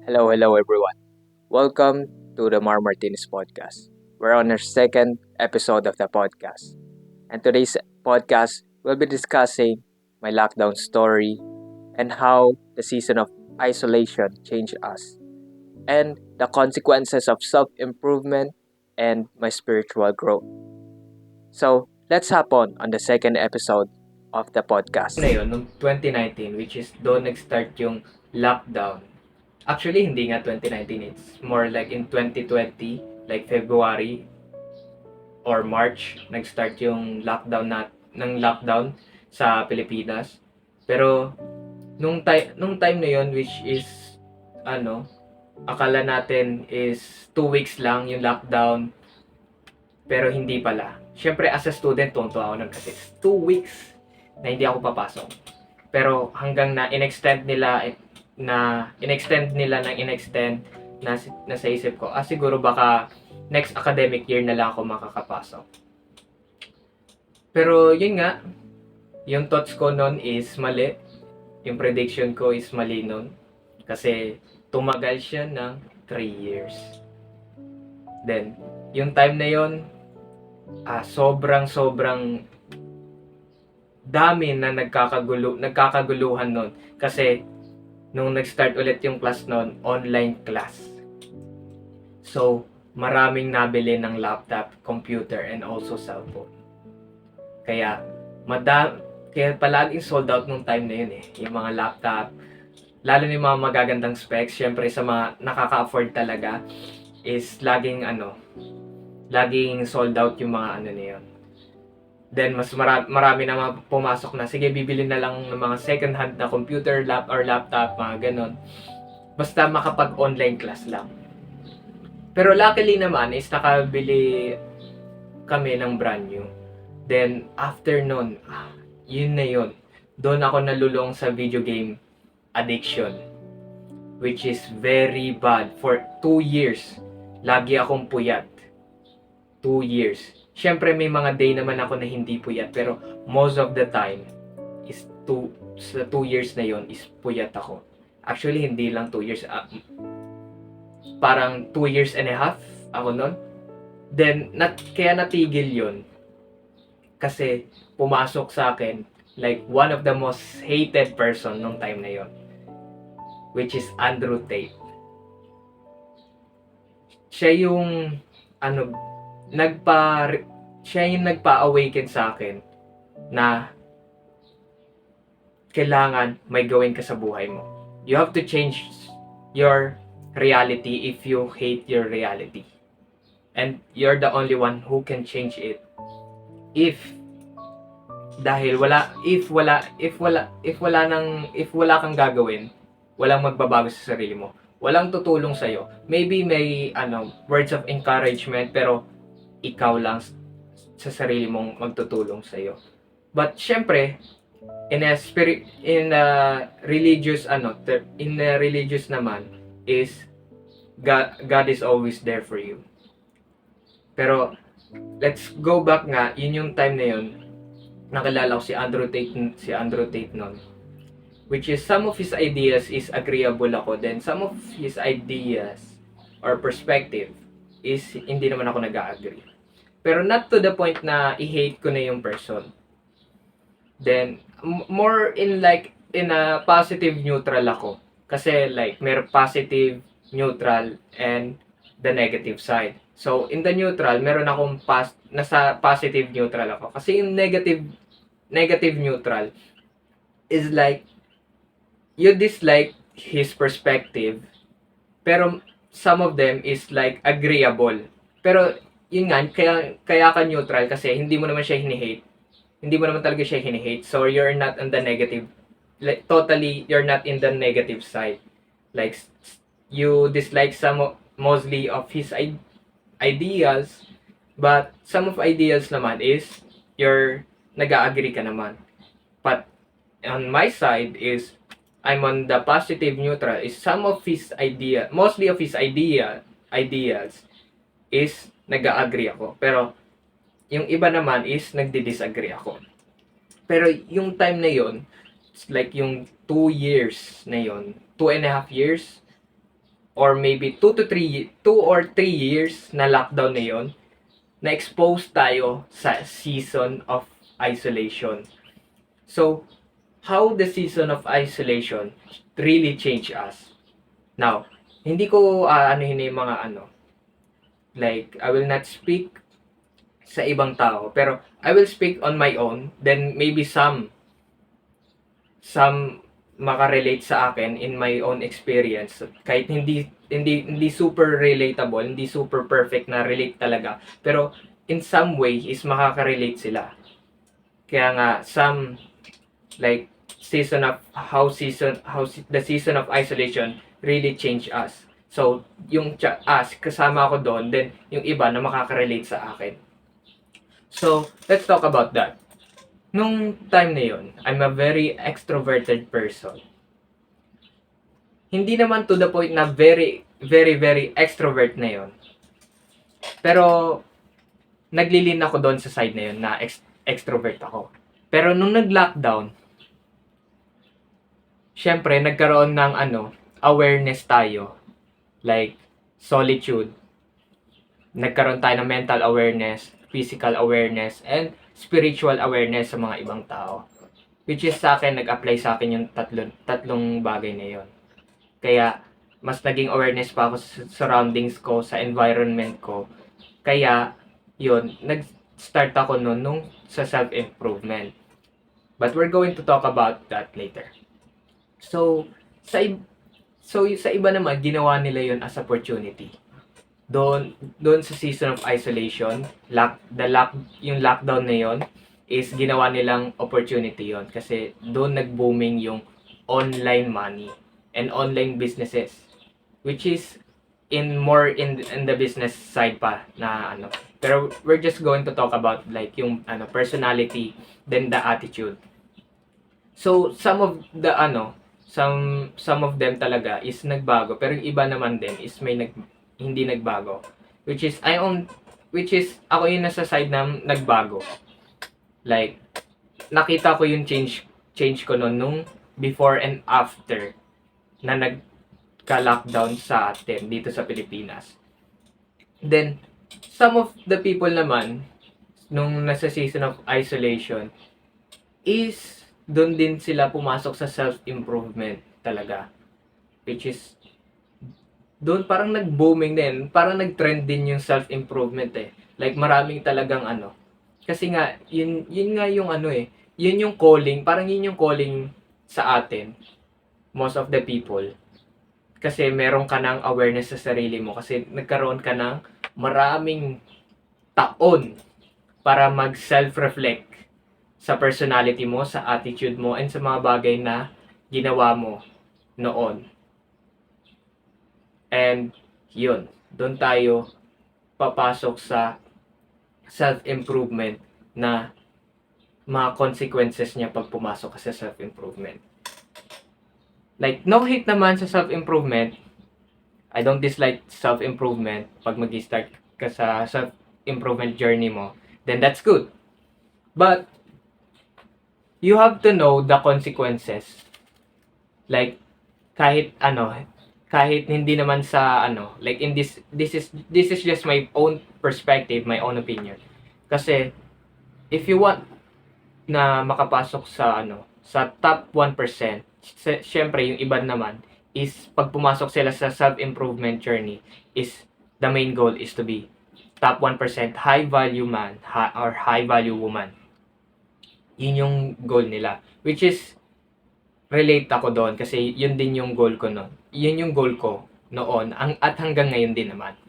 Hello everyone. Welcome to the Mar Martinez podcast. We're on our second episode of the podcast. And today's podcast will be discussing my lockdown story and how the season of isolation changed us and the consequences of self-improvement and my spiritual growth. So, let's hop on the second episode of the podcast. Na yun, noong 2019, which is doon nag-start yung lockdown. Actually, hindi nga 2019. It's more like in 2020, like February or March, nag-start yung lockdown sa Pilipinas. Pero, nung time na yun, which is, akala natin is 2 weeks lang yung lockdown, pero hindi pala. Siyempre, as a student, tunto ako nun kasi 2 weeks na hindi ako papasok. Pero hanggang na inextend nila na sa isip ko, siguro baka next academic year na lang ako makakapasok. Pero yun nga, yung thoughts ko noon is mali. Yung prediction ko is mali noon. Kasi tumagal siya ng 3 years. Then, yung time na yun, sobrang dami na nagkakaguluhan nun. Kasi, nung nag-start ulit yung class nun, online class. So, maraming nabili ng laptop, computer, and also cellphone. Kaya, kaya palaging sold out nung time na yun eh. Yung mga laptop, lalo na yung mga magagandang specs, syempre sa mga nakaka-afford talaga, is laging sold out yung mga na yun. Then, mas marami na pumasok na, sige, bibili na lang ng mga second hand na computer, laptop, mga ganon. Basta makapag-online class lang. Pero luckily naman is nakabili kami ng brand new. Then, after nun, yun na yun. Doon ako nalulong sa video game addiction. Which is very bad. For 2 years, lagi akong puyat. 2 years. Siyempre may mga day naman ako na hindi puyat, pero most of the time is sa 2 years na yon is puyat ako. Actually, hindi lang 2 years. Parang 2 years and a half ako nun. Then, kaya natigil yon kasi pumasok sa akin like one of the most hated person nung time na yon, which is Andrew Tate. Siya yung siya yung nagpa-awaken sa akin na kailangan may gawin ka sa buhay mo. You have to change your reality if you hate your reality. And you're the only one who can change it. If wala kang gagawin, walang magbabago sa sarili mo. Walang tutulong sa'yo. Maybe may words of encouragement, pero ikaw lang sa sarili mong magtutulong sa'yo. But syempre, in a religious naman is God is always there for you. Pero let's go back nga, yun yung time na yun, nakilala ko si Andrew Tate noon. Which is some of his ideas is agreeable ako, then some of his ideas or perspective is hindi naman ako nag-agree. Pero not to the point na i-hate ko na yung person. Then more in a positive neutral ako. Kasi like may positive, neutral, and the negative side. So in the neutral, meron akong nasa positive neutral ako. Kasi yung negative neutral is like you dislike his perspective, pero some of them is like agreeable. Pero yun nga, kaya ka neutral kasi hindi mo naman siya hini-hate. Hindi mo naman talaga siya hini-hate. So you're not on the negative, like totally you're not in the negative side. Like you dislike mostly of his ideas, but some of ideas naman is you're nag-agree ka naman. But on my side is I'm on the positive neutral. Is some of his mostly of his ideas is nag-agree ako. Pero yung iba naman is nagdi-disagree ako. Pero yung time na yon, like yung 2 years na yon, 2.5 years, or maybe 2 or 3 years na lockdown na yon, na-expose tayo sa season of isolation. So, how the season of isolation really changed us. Now, hindi ko anuhin yung mga like, I will not speak sa ibang tao, pero I will speak on my own, then maybe some makarelate sa akin in my own experience, kahit hindi super relatable, hindi super perfect na relate talaga, pero in some way is makaka-relate sila. Kaya nga some like the season of isolation really changed us. So yung us kasama ako doon, then yung iba na makaka-relate sa akin. So let's talk about that. Nung time na yun, I'm a very extroverted person. Hindi naman to the point na very, very, very extrovert na yun. Pero, naglilin ako doon sa side na yun na extrovert ako. Pero nung nag-lockdown, syempre, nagkaroon ng awareness tayo. Like, solitude. Nagkaroon tayo ng mental awareness, physical awareness, and spiritual awareness sa mga ibang tao. Which is sa akin, nag-apply sa akin yung tatlong bagay na yon. Kaya, mas naging awareness pa ako sa surroundings ko, sa environment ko. Kaya, yun, nag-start ako nung sa self-improvement. But we're going to talk about that later. So, sa iba naman, ginawa nila yon as opportunity. Doon sa season of isolation, yung lockdown na yon is ginawa nilang opportunity yon kasi doon nag-booming yung online money and online businesses, which is in the business side pa na pero we're just going to talk about like yung personality, then the attitude. So some of them talaga is nagbago, pero yung iba naman din is hindi nagbago, which is ako yung nasa side na nagbago. Like nakita ko yung change ko nung before and after na nagka-lockdown sa atin dito sa Pilipinas. Then some of the people naman nung nasa season of isolation is doon din sila pumasok sa self-improvement talaga, which is doon parang nag-booming din, parang nag-trend din yung self-improvement like maraming talagang kasi nga yun nga yung yun yung calling, parang yun yung calling sa atin, most of the people, kasi meron ka ng awareness sa sarili mo, kasi nagkaroon ka ng maraming taon para mag self-reflect sa personality mo, sa attitude mo, and sa mga bagay na ginawa mo noon. And yun, doon tayo papasok sa self-improvement na mga consequences niya pag pumasok ka sa self-improvement. Like, no hate naman sa self-improvement. I don't dislike self-improvement. Pag mag-start ka sa self-improvement journey mo, then that's good. But, you have to know the consequences. Like, kahit hindi naman sa like in this is just my own perspective, my own opinion. Kasi if you want na makapasok sa sa top 1%, syempre yung iba naman is pag pumasok sila sa self-improvement journey is the main goal is to be top 1% high value man or high value woman. Yun yung goal nila, which is relate ako doon kasi yun din yung goal ko noon. Yun yung goal ko noon at hanggang ngayon din naman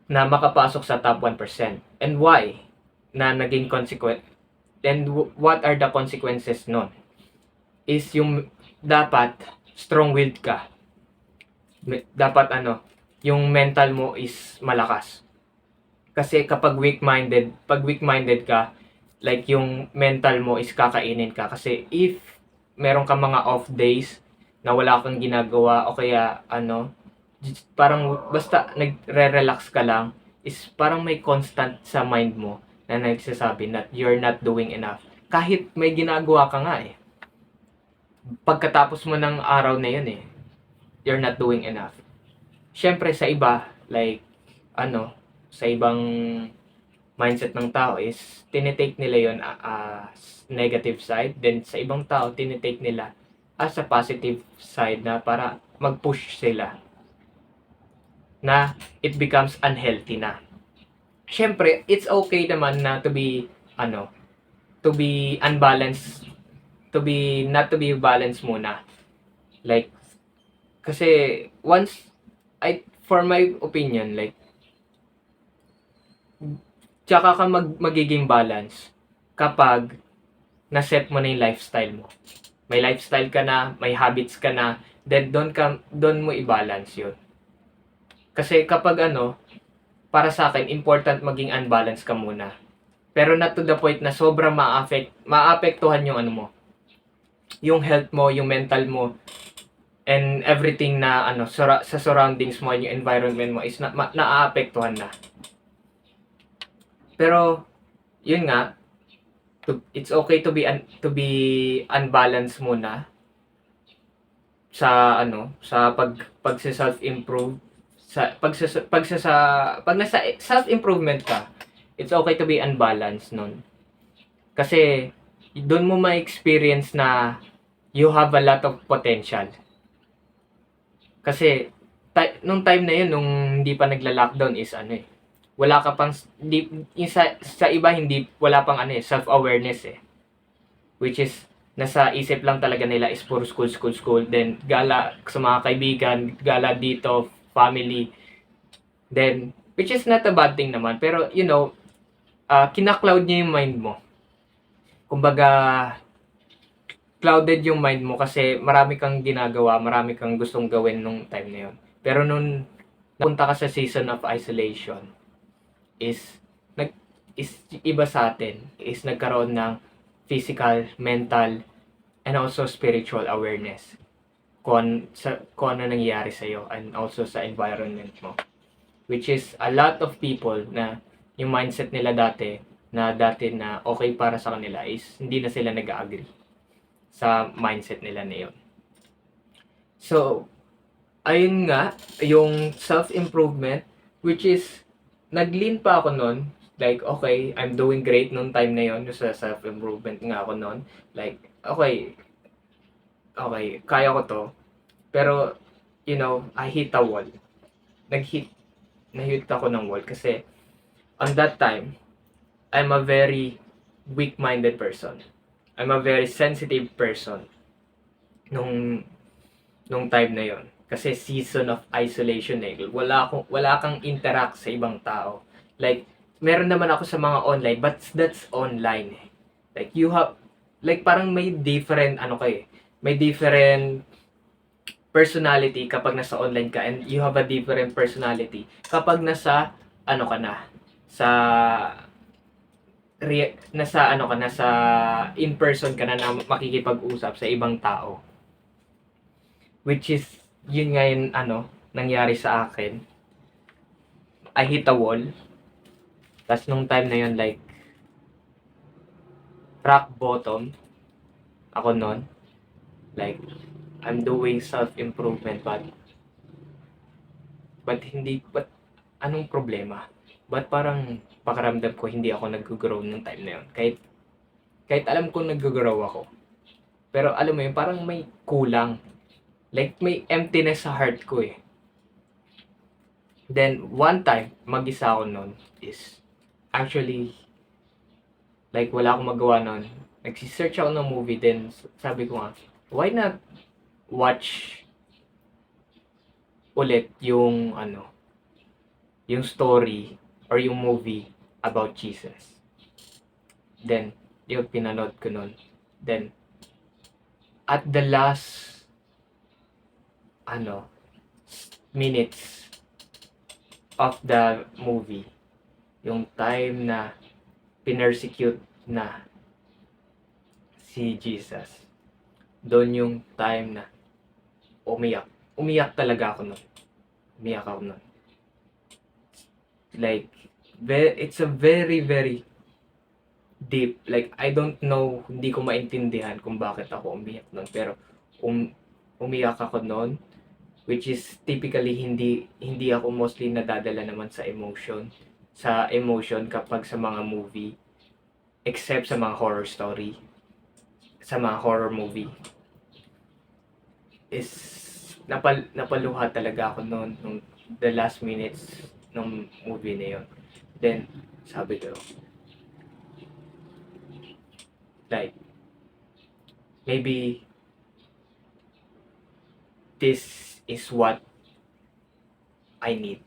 na makapasok sa top 1%. And why? Na naging consequent and what are the consequences noon? Is yung dapat strong-willed ka. Dapat yung mental mo is malakas. Kasi kapag weak-minded ka, like yung mental mo is kakainin ka. Kasi if meron ka mga off days na wala kang ginagawa o kaya parang basta nagre-relax ka lang, is parang may constant sa mind mo na nagsasabi that you're not doing enough. Kahit may ginagawa ka nga pagkatapos mo ng araw na yun you're not doing enough. syempre sa iba, like, sa ibang mindset ng tao is tinitake nila yon as negative side. Then sa ibang tao, tinitake nila as a positive side na para mag-push sila na it becomes unhealthy na. Syempre, it's okay naman na to be unbalanced, not to be balanced muna. Like, kasi for my opinion, like, tsaka ka magiging balance kapag na-set mo na yung lifestyle mo. May lifestyle ka na, may habits ka na, then doon mo i-balance yun. Kasi kapag para sa akin, important maging unbalanced ka muna. Pero not to the point na sobrang maapektuhan yung yung health mo, yung mental mo, and everything na sa surroundings mo, yung environment mo is naaapektuhan na. Pero yun nga, it's okay to be unbalanced muna sa sa pag self improve pag nasa self improvement ka. It's okay to be unbalanced nun, kasi doon mo ma-experience na you have a lot of potential. Kasi nung time na yun, nung hindi pa nagla-lockdown is wala ka pang sa iba hindi wala pang self awareness which is nasa isip lang talaga nila is puro school, then gala sa mga kaibigan, gala dito, family, then which is not a bad thing naman, pero kina-cloud niya yung mind mo. Kumbaga, clouded yung mind mo kasi marami kang ginagawa, marami kang gustong gawin nung time na yun. Pero nung napunta ka sa season of isolation, is iba sa atin, is nagkaroon ng physical, mental, and also spiritual awareness kung ano nangyayari sa'yo and also sa environment mo. Which is a lot of people na yung mindset nila dati na okay para sa kanila is hindi na sila nag-agree sa mindset nila na yun. So, ayun nga, yung self-improvement, which is nag-lean pa ako nun. Like, okay, I'm doing great nung time na yun. Sa self-improvement nga ako nun. Like, okay, kaya ko to. Pero, I hit a wall. Nahit ako ng wall kasi on that time, I'm a very weak-minded person. I'm a very sensitive person nung time na yon. Kasi season of isolation wala kang interact sa ibang tao. Like, meron naman ako sa mga online, but that's online. Like, you have, like, parang may different, may different personality kapag nasa online ka, and you have a different personality kapag nasa, ka na, sa, nasa in-person ka na makikipag-usap sa ibang tao. Which is, yun nga yung nangyari sa akin. I hit a wall. Tapos nung time na yun, like, rock bottom ako nun. Like, I'm doing self-improvement, but anong problema? But parang pakiramdam ko hindi ako nag-grow nung time na yun. Kahit alam ko nag-grow ako. Pero alam mo yun, parang may kulang. Like, may emptiness sa heart ko Then, one time, mag-isa ako nun is, actually, like, wala akong magawa nun. Nagsisearch ako ng movie, then sabi ko nga, why not watch ulit yung, yung story or yung movie about Jesus. Then, yung pinanood ko nun. Then, at the last minutes of the movie, yung time na pinersecute na si Jesus, doon yung time na umiyak talaga ako nun. Umiyak ako nun. Like, it's a very, very deep. Like, I don't know, hindi ko maintindihan kung bakit ako umiyak nun. Pero, umiyak ako nun. which is typically hindi ako mostly nadadala naman sa emotion kapag sa mga movie, except sa mga horror story, sa mga horror movie is napaluha talaga ako noon nung the last minutes ng movie na yun. Then sabi ko, like, maybe this is what I need.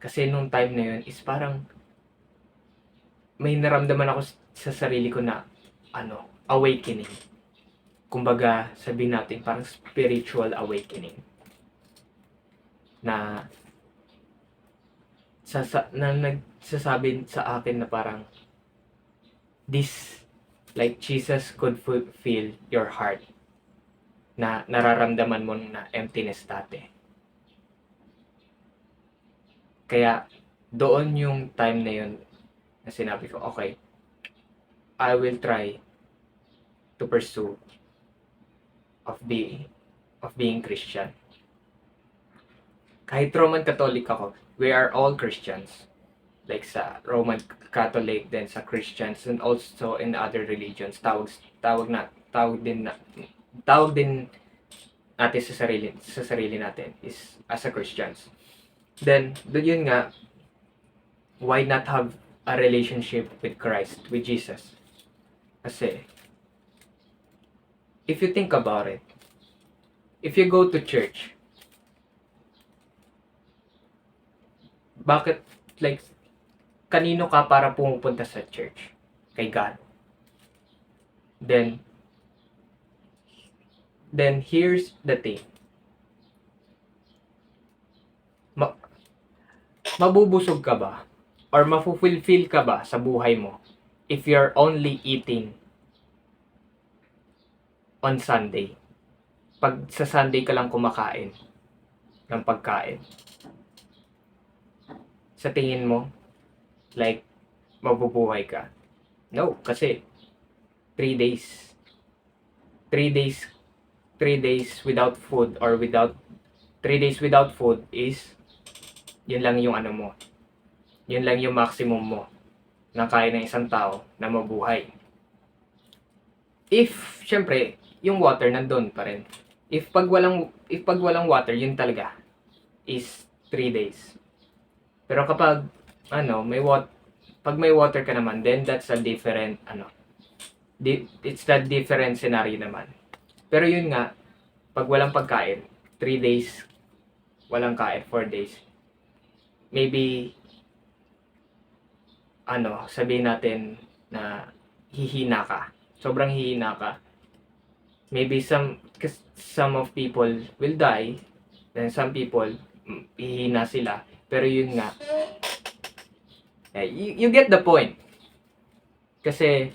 Kasi nung time na yun is parang may naramdaman ako sa sarili ko na awakening. Kumbaga, sabihin natin parang spiritual awakening. Na nagsasabi sa akin na parang this, like Jesus could fulfill your heart na nararamdaman mo na emptiness dati. Kaya doon yung time na yun na sinabi ko, okay, I will try to pursue of being Christian. Kahit Roman Catholic ako, we are all Christians. Like sa Roman Catholic, then sa Christians, and also in other religions, tawag din natin sa sarili natin is as a Christians. Then yun nga, why not have a relationship with Christ, with Jesus? Kasi if you think about it, if you go to church, bakit, like, kanino ka para pumupunta sa church? Kay God. Then here's the thing. Mabubusog ka ba? Or mafulfill ka ba sa buhay mo if you're only eating on Sunday? Pag sa Sunday ka lang kumakain ng pagkain. Sa tingin mo, like, mabubuhay ka? No, kasi 3 days without food, or 3 days without food is yun lang yung mo. Yun lang yung maximum mo na kaya ng isang tao na mabuhay. If syempre yung water nandun pa rin. If pag walang water, yun talaga is 3 days. Pero kapag pag may water ka naman, then that's a different it's that different scenario naman. Pero yun nga, pag walang pagkain, 3 days walang kain, 4 days, maybe sabihin natin na hihina ka. Sobrang hihina ka. Maybe some of people will die, then some people hihina sila. Pero yun nga, you get the point. Kasi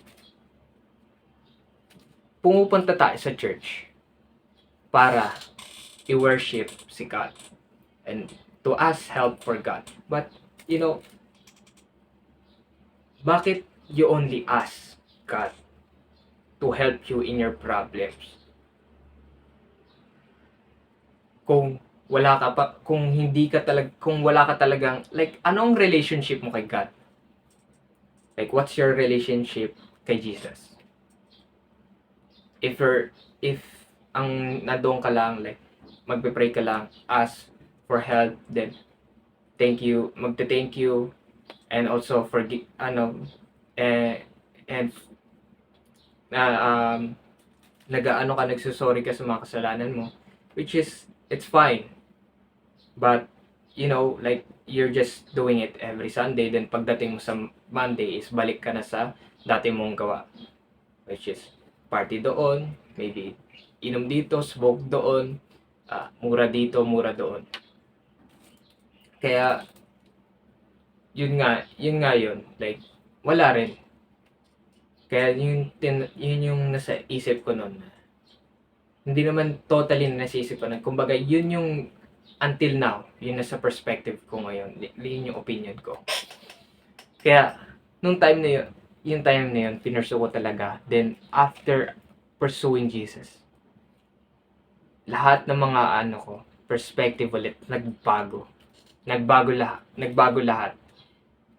pumupunta tayo sa church para i-worship si God and to ask help for God. But bakit you only ask God to help you in your problems? Kung wala ka talagang, like, anong relationship mo kay God? Like, what's your relationship kay Jesus? If ang nandoon ka lang, like, magpe-pray ka lang, ask for help, then magte-thank you, and also nagsusorry ka sa mga kasalanan mo, which is, it's fine. But like, you're just doing it every Sunday, then pagdating mo sa Monday is balik ka na sa dati mong gawa, which is party doon, maybe inom dito, smoke doon, mura dito, mura doon. Kaya yun like, wala rin. Kaya yun yung nasa isip ko noon. Hindi naman totally na nasa isip ko na, kumbaga yun yung until now, yun nasa perspective ko ngayon, yun yung opinion ko. Kaya nung time na yun, pinursu ko talaga. Then after pursuing Jesus, lahat ng mga perspective ulit, nagbago lahat.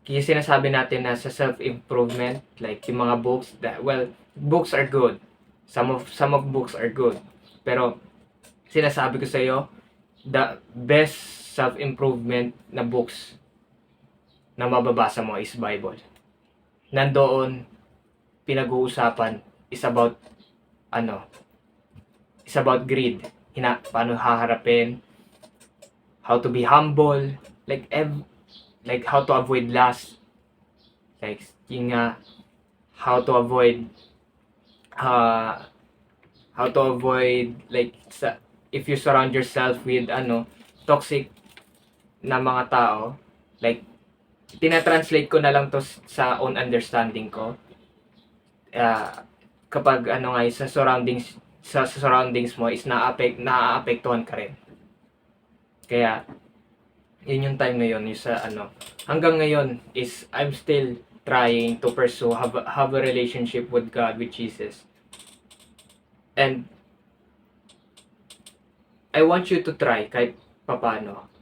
Kaya sinasabi natin na sa self-improvement, like yung mga books, books are good. Some of books are good. Pero sinasabi ko sa iyo, the best self-improvement na books na mababasa mo is Bible. Nandoon pinag-uusapan is about greed. Paano haharapin, how to be humble, like how to avoid lust, like yung how to avoid like if you surround yourself with toxic na mga tao, like tinatranslate ko na lang to sa own understanding ko. Kapag sa surroundings mo is naaapektuhan ka rin. Kaya yun yung time ngayon is hanggang ngayon is I'm still trying to pursue have a relationship with God, with Jesus. And I want you to try kahit papano,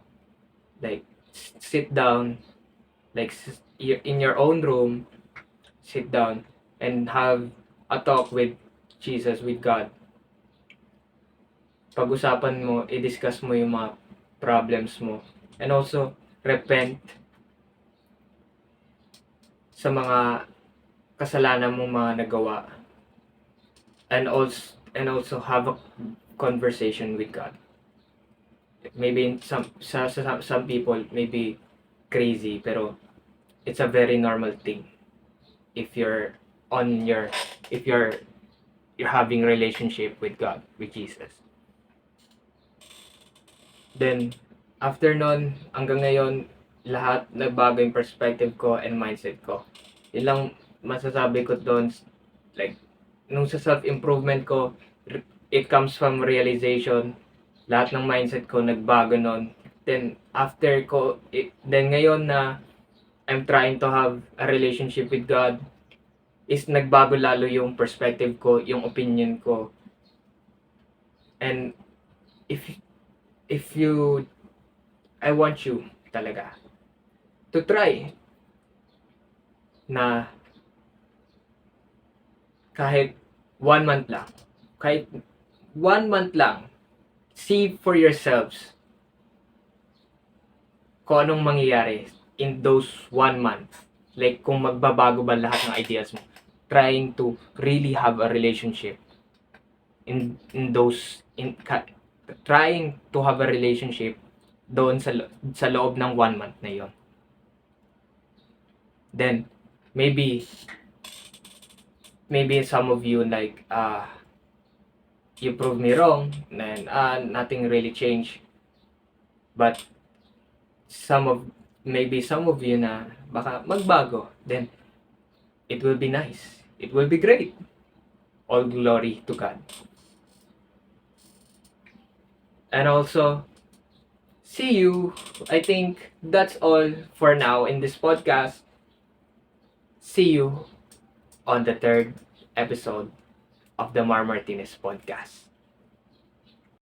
like sit down, like in your own room, sit down and have a talk with Jesus, with God. Pag-usapan mo, i-discuss mo yung mga problems mo, and also repent sa mga kasalanan mong mga nagawa, and also have a conversation with God. Maybe some people may be crazy, pero it's a very normal thing if you're having relationship with God, with Jesus. Then after nun, hanggang ngayon, lahat nagbago yung perspective ko and mindset ko. Yun lang masasabi ko doon, like nung sa self-improvement ko, it comes from realization. Lahat ng mindset ko nagbago nun. Then then ngayon na I'm trying to have a relationship with God, is nagbago lalo yung perspective ko, yung opinion ko. And I want you talaga to try na kahit 1 month lang, see for yourselves kung anong mangyayari in those 1 month. Like kung magbabago ba lahat ng ideas mo. Trying to really have a relationship trying to have a relationship doon sa loob ng 1 month na yon. Then maybe some of you like you prove me wrong and nothing really changed, but maybe some of you na baka magbago, then it will be nice, it will be great. All glory to God. And also, see you. I think that's all for now in this podcast. See you on the 3rd episode of the Mar Martinez podcast.